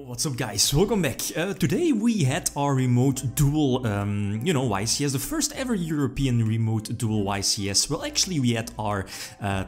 What's up guys, welcome back. Today we had our Remote Duel, YCS, the first ever European Remote Duel YCS. Well, actually we had our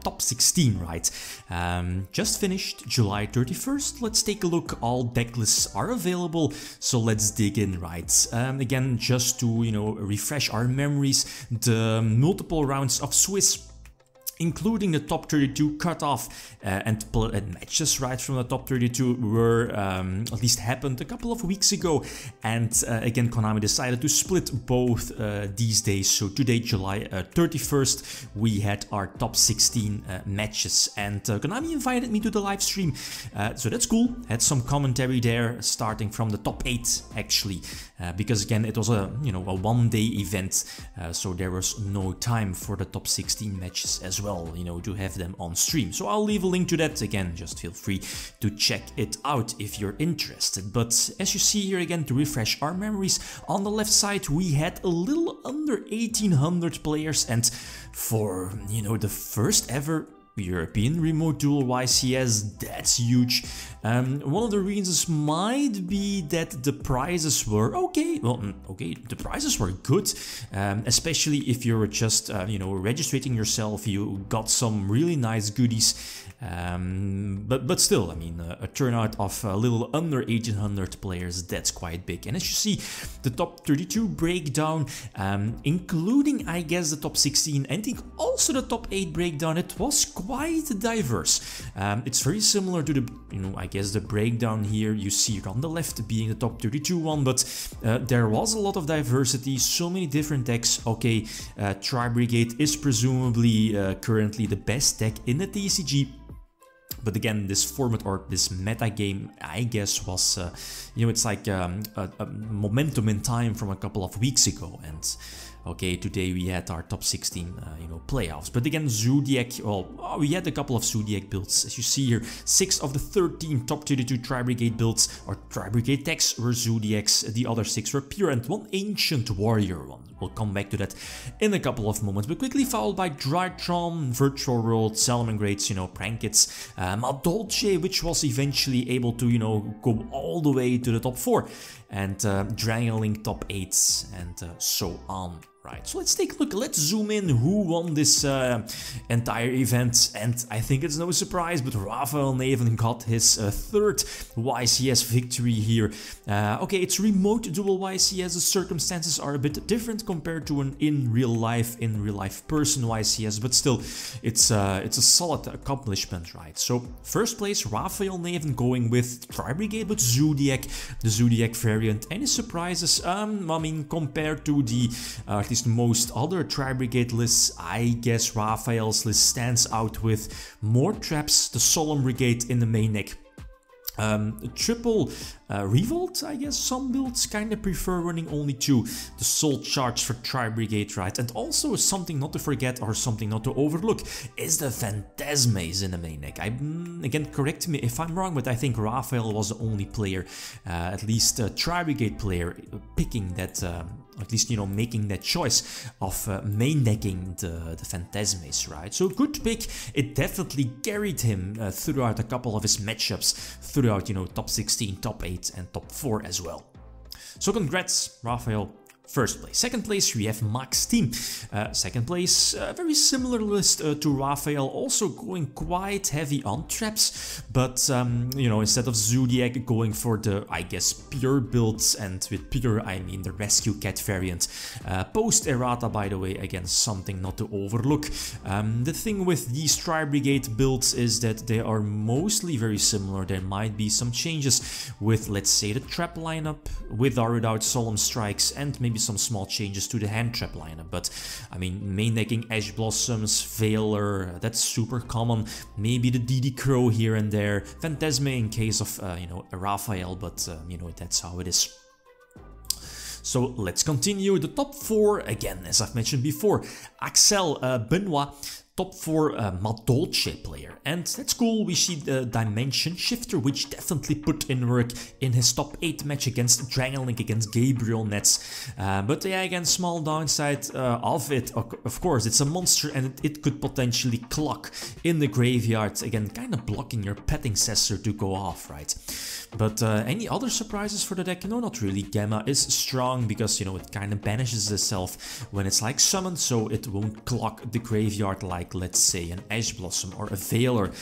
top 16, right? Just finished, July 31st. Let's take a look. All deck lists are available, so let's dig in, right? Again, just to, refresh our memories, the multiple rounds of Swiss, including the top 32 cutoff and matches right from the top 32 were at least happened a couple of weeks ago, and again Konami decided to split both these days. So today, July 31st, we had our top 16 matches, and Konami invited me to the live stream, so that's cool. Had some commentary there, starting from the top 8 actually, because again it was a one-day event, so there was no time for the top 16 matches as well, to have them on stream. So I'll leave a link to that. Again, just feel free to check it out if you're interested. But as you see here again, to refresh our memories, on the left side we had a little under 1800 players, and for the first ever European Remote Duel YCS, that's huge. One of the reasons might be that the prizes were okay. Well, okay, the prizes were good, especially if you were just registering yourself. You got some really nice goodies. But still, I mean, a turnout of a little under 1800 players, that's quite big. And as you see, the top 32 breakdown, including, I guess, the top 16, and I think also the top 8 breakdown, it was quite diverse. It's very similar to the, I guess, the breakdown here you see on the left being the top 32 one, but there was a lot of diversity, so many different decks. Okay, Tri-Brigade is presumably currently the best deck in the TCG. But again, this format or this meta game, I guess, was, it's like a momentum in time from a couple of weeks ago. And okay, today we had our top 16, playoffs. But again, Zodiac, well, we had a couple of Zodiac builds. As you see here, 6 of the 13 top 32 Tri-Brigade builds or Tri-Brigade decks were Zodiacs. The other 6 were pure, and one Ancient Warrior one. We'll come back to that in a couple of moments, but quickly followed by Drytron, Virtual World, Salamangreats, Prankets, Madolche, which was eventually able to, go all the way to the top 4, and Dragonlink top 8s, and so on. Right, so let's take a look, let's zoom in who won this entire event, and I think it's no surprise, but Raphael Neven got his third YCS victory here. Okay, it's Remote Duel YCS, the circumstances are a bit different compared to an in real life person YCS, but still, it's a solid accomplishment, right? So, first place, Raphael Neven going with Tri-Brigade, but Zodiac, the Zodiac variant. Any surprises? I mean, compared to the at least most other Tri-Brigade lists, I guess Raphael's list stands out with more traps, the Solemn Brigade in the main deck. Triple Revolt, I guess some builds kind of prefer running only 2. The Soul Charge for Tri-Brigade, right? And also something not to forget or something not to overlook is the Phantasma's in the main deck. Again, correct me if I'm wrong, but I think Raphael was the only player, at least a Tri-Brigade player, picking that, at least, making that choice of main decking the Phantasma's, right? So good pick. It definitely carried him throughout a couple of his matchups, throughout, top 16, top 8 and top 4 as well. So congrats, Raphael. First place. Second place, we have Max Team. Second place, very similar list to Raphael, also going quite heavy on traps, but instead of Zodiac, going for the, I guess, pure builds, and with pure I mean the Rescue Cat variant. Post errata, by the way, again, something not to overlook. The thing with these Tri-Brigade builds is that they are mostly very similar. There might be some changes with, let's say, the trap lineup, with or without Solemn Strikes, and maybe some small changes to the hand trap lineup. But I mean, main decking Ash Blossoms, Veiler, that's super common. Maybe the DD Crow here and there, Phantasma in case of Raphael, but that's how it is. So let's continue. The top 4, again, as I've mentioned before, Axel Benoit, Top 4 Madolche player, and that's cool. We see the Dimension Shifter, which definitely put in work in his top 8 match against Dragon Link, against Gabriel Nets. But yeah, again, small downside of it, of course, it's a monster and it could potentially clock in the graveyard, again, kind of blocking your Petting Cessor to go off, right? But any other surprises for the deck? No, not really. Gamma is strong because, you know, it kind of banishes itself when it's like summoned, so it won't clock the graveyard like, let's say, an Ash Blossom or a Veiler.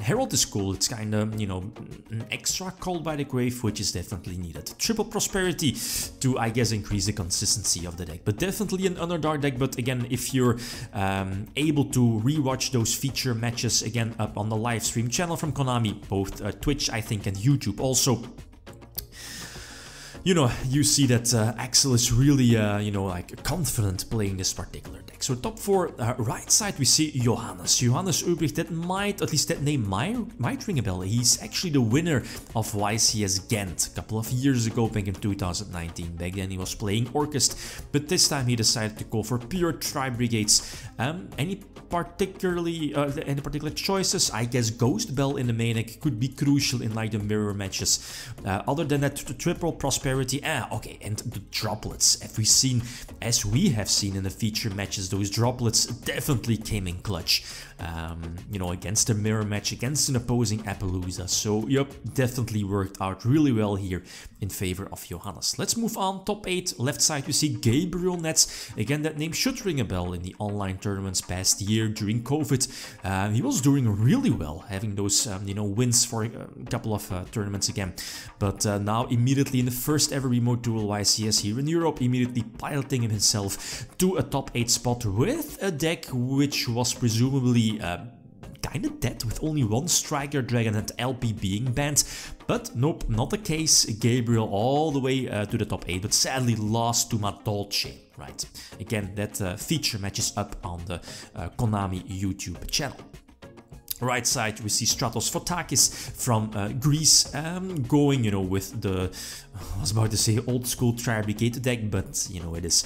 Herald is cool. It's kind of, you know, an extra call by the grave, which is definitely needed. Triple Prosperity to, I guess, increase the consistency of the deck. But definitely an Underdark deck. But again, if you're able to rewatch those feature matches, again, up on the live stream channel from Konami, both Twitch, I think, and YouTube also, you know, you see that Axel is really, you know, like confident playing this particular deck. So top 4, right side we see Johannes. Johannes Ulbricht, that might, at least that name might ring a bell. He's actually the winner of YCS Ghent a couple of years ago, back in 2019. Back then he was playing Orchest, but this time he decided to go for pure Tri-Brigades. Any particular choices? I guess Ghost Bell in the main deck could be crucial in like the mirror matches. Other than that, Triple Prosperity, okay, and the droplets. As we have seen in the feature matches, those droplets definitely came in clutch. You know, against a mirror match, against an opposing Appaloosa. So, yep, definitely worked out really well here in favor of Johannes. Let's move on. Top 8, left side, we see Gabriel Nets. Again, that name should ring a bell in the online tournaments past year during COVID. He was doing really well, having those, you know, wins for a couple of tournaments again. But now, immediately in the first ever Remote Duel YCS here in Europe, immediately piloting himself to a top 8 spot with a deck which was presumably kind of dead, with only one Striker Dragon and LP being banned. But nope, not the case. Gabriel all the way to the top 8, but sadly lost to Madolche. Right, again, that feature match is up on the Konami YouTube channel. Right side, we see Stratos Fotakis from Greece, going, you know, with the, I was about to say old school Tri-Brigade deck, but, you know, it is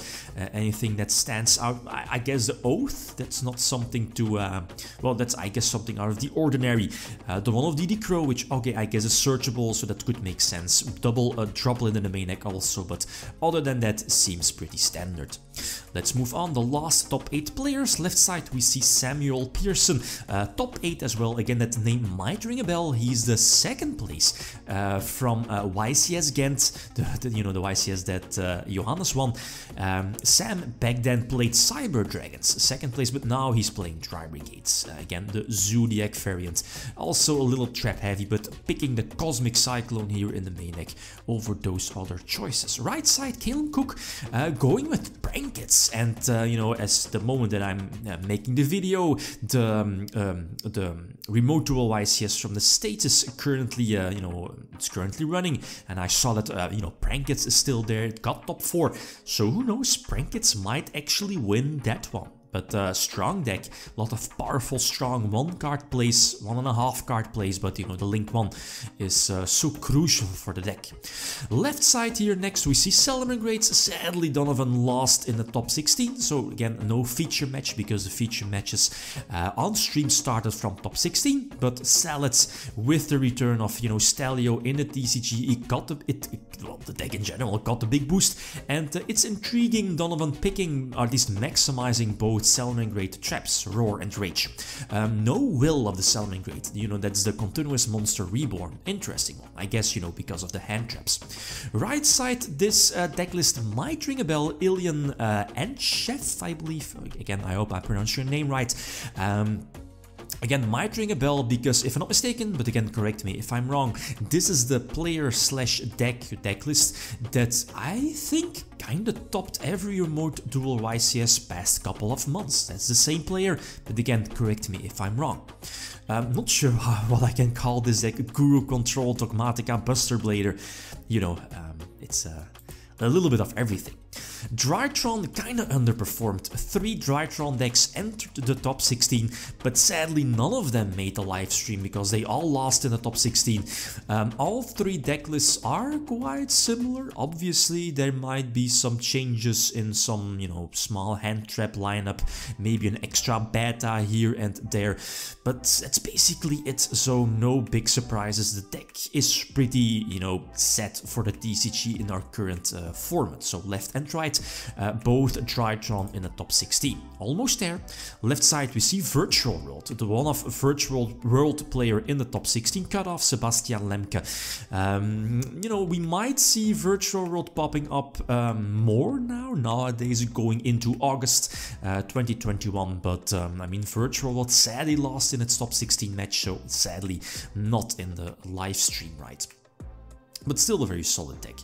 anything that stands out. I guess the Oath, that's not something to, well, that's, I guess, something out of the ordinary. The one of DD Crow, which, okay, I guess is searchable, so that could make sense. Double droplet in the main deck also, but other than that, seems pretty standard. Let's move on. The last top 8 players. Left side, we see Samuel Pearson, top 8 as well. Again, that name might ring a bell. He's the 2nd place from YCS Ghent, you know, the YCS that Johannes won. Sam back then played Cyber Dragons, 2nd place, but now he's playing Tri-Brigades. Again, the Zodiac variant. Also a little trap heavy, but picking the Cosmic Cyclone here in the main deck over those other choices. Right side, Kalen Cook, going with Brankets. And, you know, as the moment that I'm making the video, the Remote Duel YCS from the States is currently, you know, it's currently running, and I saw that, you know, Brankets is still there. It got top 4, so who knows, Brankets might actually win that one. But strong deck, a lot of powerful, strong 1 card plays, 1.5 card plays, but you know, the Link 1 is so crucial for the deck. Left side here next, we see Salamangreats. Sadly, Donovan lost in the top 16, so again, no feature match, because the feature matches on stream started from top 16, but Salads, with the return of, you know, Stalio in the TCG, it got well, the deck in general got a big boost, and it's intriguing Donovan picking, or at least maximizing both Salamangreat traps, Roar and Rage. No will of the Salamangreat, you know, that's the continuous monster reborn. Interesting one, I guess, you know, because of the hand traps. Right side, this deck list might ring a bell. Ilian Enchef, I believe. Again, I hope I pronounced your name right. Again, might ring a bell because, if I'm not mistaken, but again, correct me if I'm wrong, this is the player/deck list that I think kinda topped every Remote Duel YCS past couple of months. That's the same player, but again, correct me if I'm wrong. Not sure what I can call this deck. Guru Control, Dogmatica, Buster Blader. You know, it's a little bit of everything. Drytron kinda underperformed. 3 Drytron decks entered the top 16, but sadly none of them made the live stream because they all lost in the top 16. All 3 deck lists are quite similar. Obviously there might be some changes in some, you know, small hand trap lineup, maybe an extra beta here and there, but that's basically it. So no big surprises. The deck is pretty, you know, set for the TCG in our current format. So left and right, both Drytron in the top 16. Almost there. Left side we see Virtual World, the one-off Virtual World player in the top 16, cut off Sebastian Lemke. You know, we might see Virtual World popping up more nowadays going into August 2021, but I mean, Virtual World sadly lost in its top 16 match, so sadly not in the live stream, right? But still a very solid deck.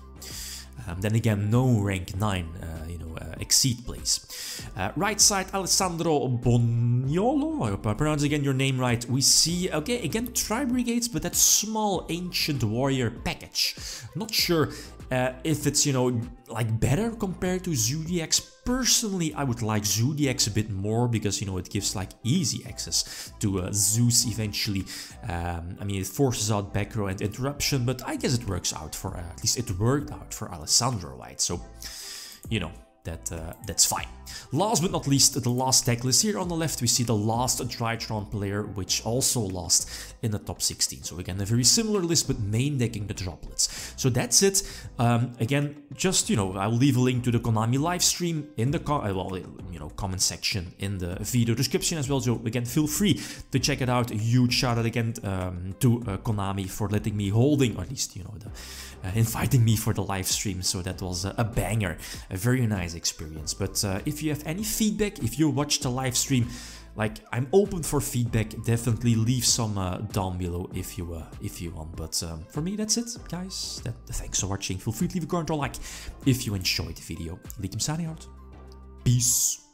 Then again, no rank 9, you know, exceed plays. Right side, Alessandro Boniolo, I hope I pronounce again your name right. We see, okay, again, Tri-Brigades, but that small Ancient Warrior package. Not sure if it's, you know, like better compared to Zodiacs. Personally, I would like Zodiacs a bit more because, you know, it gives like easy access to Zeus eventually. I mean, it forces out back row and interruption, but I guess it works out for, at least it worked out for Alessandro, right? So, you know, that's fine. Last but not least, the last deck list. Here on the left we see the last Drytron player, which also lost in the top 16. So again, a very similar list, but main decking the droplets. So that's it. Again, just, you know, I'll leave a link to the Konami live stream in the comment section in the video description as well. So again, feel free to check it out. A huge shout out again to Konami for letting me holding, or at least, you know, inviting me for the live stream. So that was a banger, a very nice experience. But if you have any feedback, if you watched the live stream, like, I'm open for feedback. Definitely leave some down below if you want. But for me, that's it, guys. Thanks for watching. Feel free to leave a comment or like if you enjoyed the video. Riddim signing out. Peace.